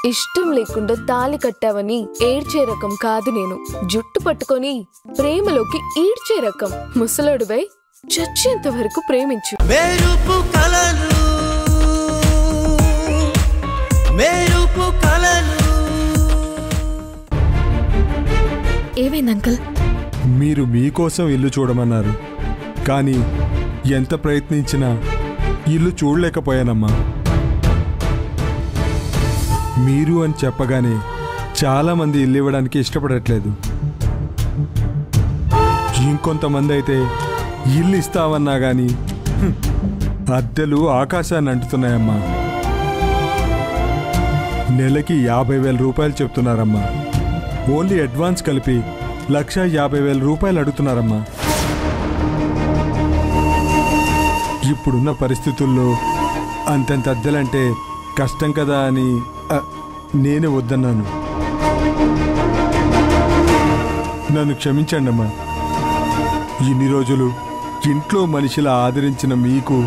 ఇష్టం లేకుండా తాళి కట్టావని ఏడ్చే రకం కాదు నేను. జుట్టు పట్టుకొని ప్రేమలోకి ఈడ్చే రకం. ముసలాడువై చచ్చేంత వరకు ప్రేమించు. ఏమైంది అంకల్? మీరు మీకోసం ఇల్లు చూడమన్నారు, కానీ ఎంత ప్రయత్నించినా ఇల్లు చూడలేకపోయానమ్మా. మీరు అని చెప్పగానే చాలామంది ఇల్లు ఇవ్వడానికి ఇష్టపడట్లేదు. ఇంకొంతమంది అయితే ఇల్లు ఇస్తామన్నా కానీ అద్దెలు ఆకాశాన్ని అంటుతున్నాయమ్మా. నెలకి 50,000 రూపాయలు చెప్తున్నారమ్మా. ఓన్లీ అడ్వాన్స్ కలిపి 1,50,000 రూపాయలు అడుగుతున్నారమ్మా. ఇప్పుడున్న పరిస్థితుల్లో అంతంత అద్దెలంటే కష్టం కదా అని నేనే వద్దన్నాను. నన్ను క్షమించండి అమ్మా. ఇన్ని రోజులు ఇంట్లో మనిషిలా ఆదరించిన మీకు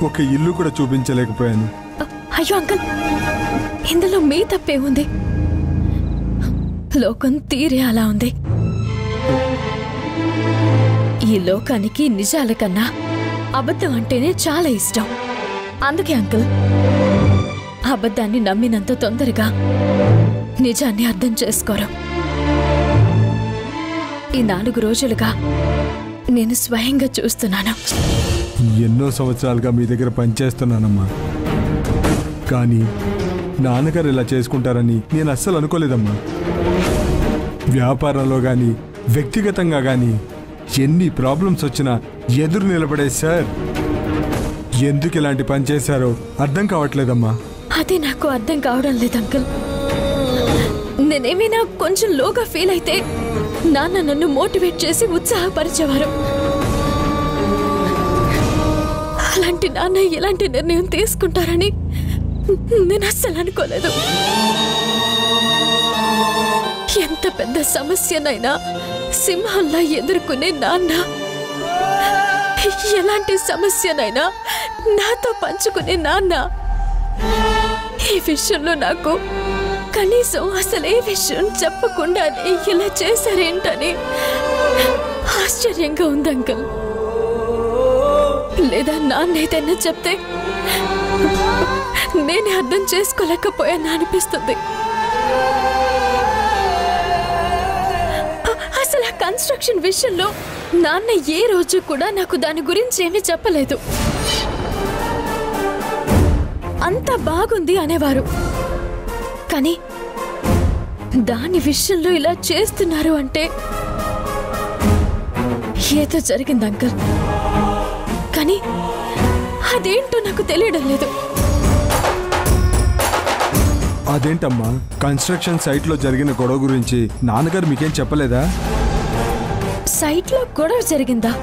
ఒక ఇల్లు కూడా చూపించలేకపోయాను. అయ్యో అంకల్, ఇందులో మీ తప్పే ఉంది. లోకం తీరే అలా ఉంది. ఈ లోకానికి నిజాల కన్నా అబద్ధం అంటేనే చాలా ఇష్టం. అందుకే అంకుల్, అబద్ధాన్ని నమ్మినంత తొందరగా నిజాన్ని అర్థం చేసుకోరు. ఈ 4 రోజులుగా నేను స్వయంగా చూస్తున్నాను. ఎన్నో సంవత్సరాలుగా మీ దగ్గర పనిచేస్తున్నానమ్మా, కానీ నాన్నగారు ఇలా చేసుకుంటారని నేను అస్సలు అనుకోలేదమ్మా. వ్యాపారంలో కానీ వ్యక్తిగతంగా కానీ ఎన్ని ప్రాబ్లమ్స్ వచ్చినా ఎదురు నిలబడే సార్ ఎందుకు ఇలాంటి పని చేశారో అర్థం కావట్లేదమ్మా. అది నాకు అర్థం కావడం లేదు అంకుల్. నేనేమైనా కొంచెం లోగా ఫీల్ అయితే నాన్న నన్ను మోటివేట్ చేసి ఉత్సాహపరిచేవారు. అలాంటి నాన్న ఎలాంటి నిర్ణయం తీసుకుంటారని నేను అస్సలు అనుకోలేదు. ఎంత పెద్ద సమస్యనైనా సింహంలా ఎదుర్కొనే నాన్న ఎలాంటి సమస్యనైనా నాతో పంచుకునే నాన్న ఈ విషయంలో నాకు కనీసం అసలు ఏ విషయం చెప్పకుండా ఇలా చేశారేంటని ఆశ్చర్యంగా ఉంది అంకుల్. లేదా నాన్న ఏదైనా చెప్తే నేనే అర్థం చేసుకోలేకపోయాను అనిపిస్తుంది. అసలు ఆ కన్స్ట్రక్షన్ విషయంలో నాన్న ఏ రోజు కూడా నాకు దాని గురించి ఏమీ చెప్పలేదు. అంతా బాగుంది అనేవారు, కానీ దాని విషయంలో ఇలా చేస్తున్నారు అంటే ఏదో జరిగింది అంకుల్. కానీ అదేంటో నాకు తెలియడం లేదు. అదేంటమ్మా, కన్స్ట్రక్షన్ సైట్లో జరిగిన గొడవ గురించి నాన్నగారు మీకేం చెప్పలేదా? సైట్లో గొడవ జరిగిందా?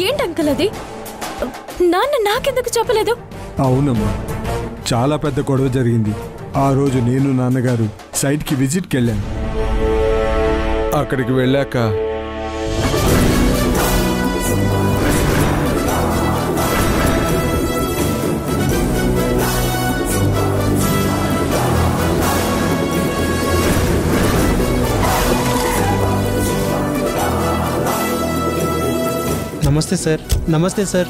ఏంటి అంకుల్ అది? నాన్న నాకెందుకు చెప్పలేదు? అవునమ్మా, చాలా పెద్ద గొడవ జరిగింది. ఆ రోజు నేను నాన్నగారు సైట్కి విజిట్కి వెళ్ళాను. అక్కడికి వెళ్ళాక నమస్తే సార్. నమస్తే సార్.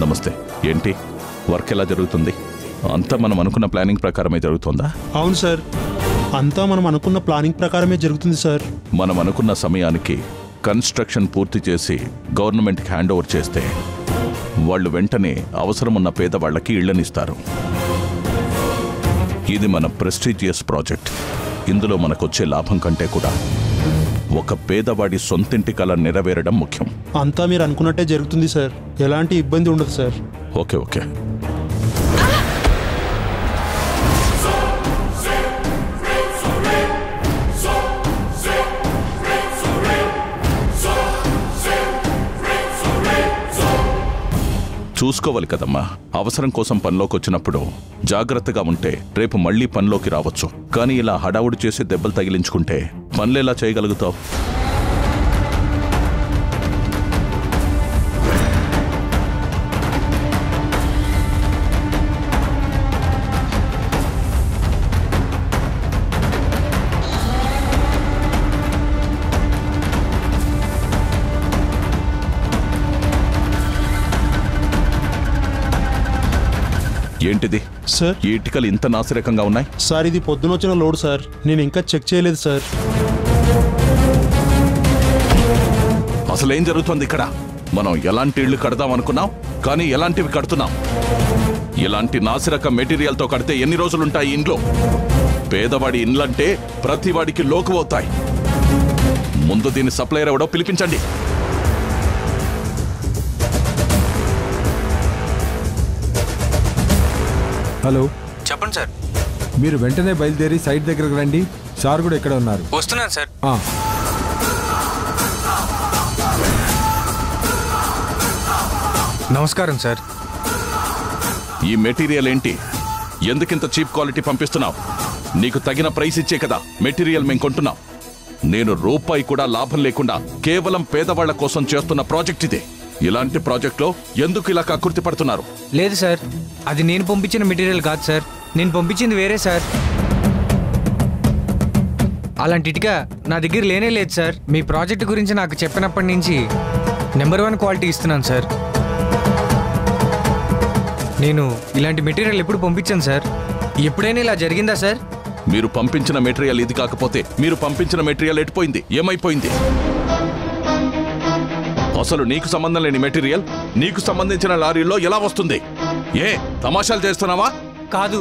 నమస్తే. ఏంటి వర్క్ ఎలా జరుగుతుంది? అంతా మనం అనుకున్న ప్లానింగ్ ప్రకారమే జరుగుతుందా? అవును సార్, అంతా మనం అనుకున్న ప్లానింగ్ ప్రకారమే జరుగుతుంది సార్. మనం అనుకున్న సమయానికి కన్స్ట్రక్షన్ పూర్తి చేసి గవర్నమెంట్కి హ్యాండ్ ఓవర్ చేస్తే వాళ్ళు వెంటనే అవసరం ఉన్న పేదవాళ్లకి ఇళ్లనిస్తారు. ఇది మన ప్రెస్టీజియస్ ప్రాజెక్ట్. ఇందులో మనకొచ్చే లాభం కంటే కూడా ఒక పేదవాడి సొంతింటి కల నెరవేరడం ముఖ్యం. అంతా మీరు అనుకున్నట్టే జరుగుతుంది సార్. ఎలాంటి ఇబ్బంది ఉండదు సార్. Okay okay. చూసుకోవాలి కదమ్మా. అవసరం కోసం పనిలోకి వచ్చినప్పుడు జాగ్రత్తగా ఉంటే రేపు మళ్లీ పనిలోకి రావచ్చు. కానీ ఇలా హడావుడి చేసి దెబ్బలు తగిలించుకుంటే పనులు ఎలా చేయగలుగుతావు? ఏంటిది సార్ ఈ ఇటుకలు ఇంత నాసిరకంగా ఉన్నాయి? సార్ ఇది పొద్దున వచ్చిన లోడ్ సార్, నేను ఇంకా చెక్ చేయలేదు సార్. అసలేం జరుగుతుంది ఇక్కడ? మనం ఎలాంటి ఇళ్లు కడదాం అనుకున్నాం, కానీ ఎలాంటివి కడుతున్నాం? ఇలాంటి నాసిరకం మెటీరియల్తో కడితే ఎన్ని రోజులుంటాయి ఇంట్లో? పేదవాడి ఇండ్లంటే ప్రతివాడికి లోకు అవుతాయి. ముందు దీని సప్లైయర్ ఎవడో పిలిపించండి. హలో, చెప్పండి సార్. మీరు వెంటనే బయలుదేరి సైట్ దగ్గరకు రండి. సార్ కూడా ఇక్కడ ఉన్నారు. వస్తున్నాను సార్. నమస్కారం సార్. ఈ మెటీరియల్ ఏంటి? ఎందుకింత చీప్ క్వాలిటీ పంపిస్తున్నావు? నీకు తగిన ప్రైస్ ఇచ్చే కదా మెటీరియల్ మేము కొంటున్నాం. నేను రూపాయి కూడా లాభం లేకుండా కేవలం పేదవాళ్ల కోసం చేస్తున్న ప్రాజెక్ట్ ఇదే. ఇలాంటి ప్రాజెక్ట్లో ఎందుకు ఇలా కకృతి పడుతున్నారు? లేదు సార్, అది నేను పంపించిన మెటీరియల్ కాదు సార్, నేను పంపించింది వేరే సార్. అలాంటి ఇటుక నా దగ్గర లేనే లేదు సార్. మీ ప్రాజెక్ట్ గురించి నాకు చెప్పినప్పటి నుంచి నెంబర్ 1 క్వాలిటీ ఇస్తున్నాను సార్. నేను ఇలాంటి మెటీరియల్ ఎప్పుడు పంపించాను సార్? ఎప్పుడైనా ఇలా జరిగిందా సార్? మీరు పంపించిన మెటీరియల్ ఇది కాకపోతే మీరు పంపించిన మెటీరియల్ ఎటుపోయింది, ఏమైపోయింది? అసలు నీకు సంబంధం లేని మెటీరియల్ నీకు సంబంధించిన లారీలో ఎలా వస్తుంది? ఏ తమాషాలు చేస్తున్నావా? కాదు,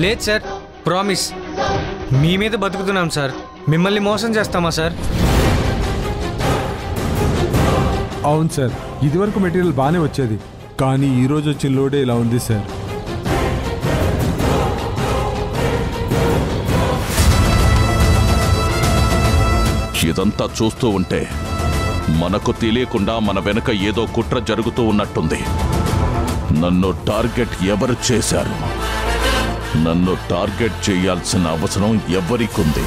లేదు సార్, ప్రామిస్. మీ మీద బతుకుతున్నాం సార్, మిమ్మల్ని మోసం చేస్తామా సార్? అవును సార్, ఇదివరకు మెటీరియల్ బాగానే వచ్చేది, కానీ ఈరోజు వచ్చిన లోడే ఇలా ఉంది సార్. ఇదంతా చూస్తూ ఉంటే మనకు తెలియకుండా మన వెనుక ఏదో కుట్ర జరుగుతూ ఉన్నట్టుంది. నన్ను టార్గెట్ ఎవరు చేశారు? నన్ను టార్గెట్ చేయాల్సిన అవసరం ఎవరికుంది?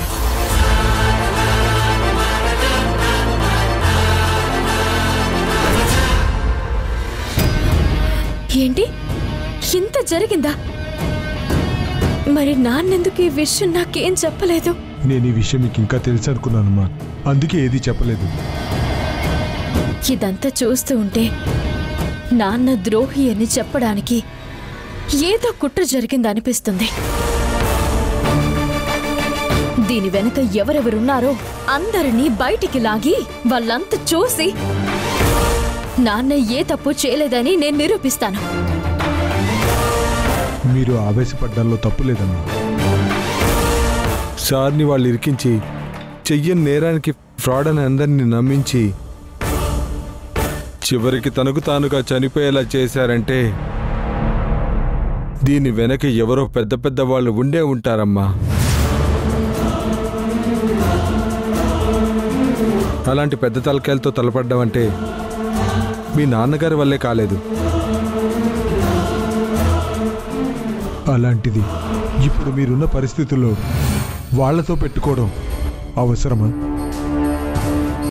ఏంటి, ఇంత జరిగిందా? మరి నాన్నెందుకు ఈ విషయం నాకేం చెప్పలేదు? నేను ఈ విషయం మీకు ఇంకా తెలుసు అనుకున్నానమ్మా, అందుకే ఏది చెప్పలేదు. ఇదంతా చూస్తూ ఉంటే నాన్న ద్రోహి అని చెప్పడానికి ఏదో కుట్ర జరిగిందనిపిస్తుంది. దీని వెనక ఎవరెవరున్నారో అందరినీ బయటికి లాగి వాళ్ళంతా చూసి నాన్న ఏ తప్పు చేయలేదని నేను నిరూపిస్తాను. మీరు ఆవేశపడ్డంలో తప్పు లేదమ్మా. సార్ని వాళ్ళు ఇరికించి చెయ్యని నేరానికి ఫ్రాడ్ అని అందరినీ నమ్మించి చివరికి తనకు తానుగా చనిపోయేలా చేశారంటే దీని వెనక ఎవరో పెద్ద పెద్ద వాళ్ళు ఉండే ఉంటారమ్మా. అలాంటి పెద్ద తలకాయలతో తలపడ్డం అంటే మీ నాన్నగారి వల్లే కాలేదు. అలాంటిది ఇప్పుడు మీరున్న పరిస్థితుల్లో వాళ్లతో పెట్టుకోవడం అవసరమా?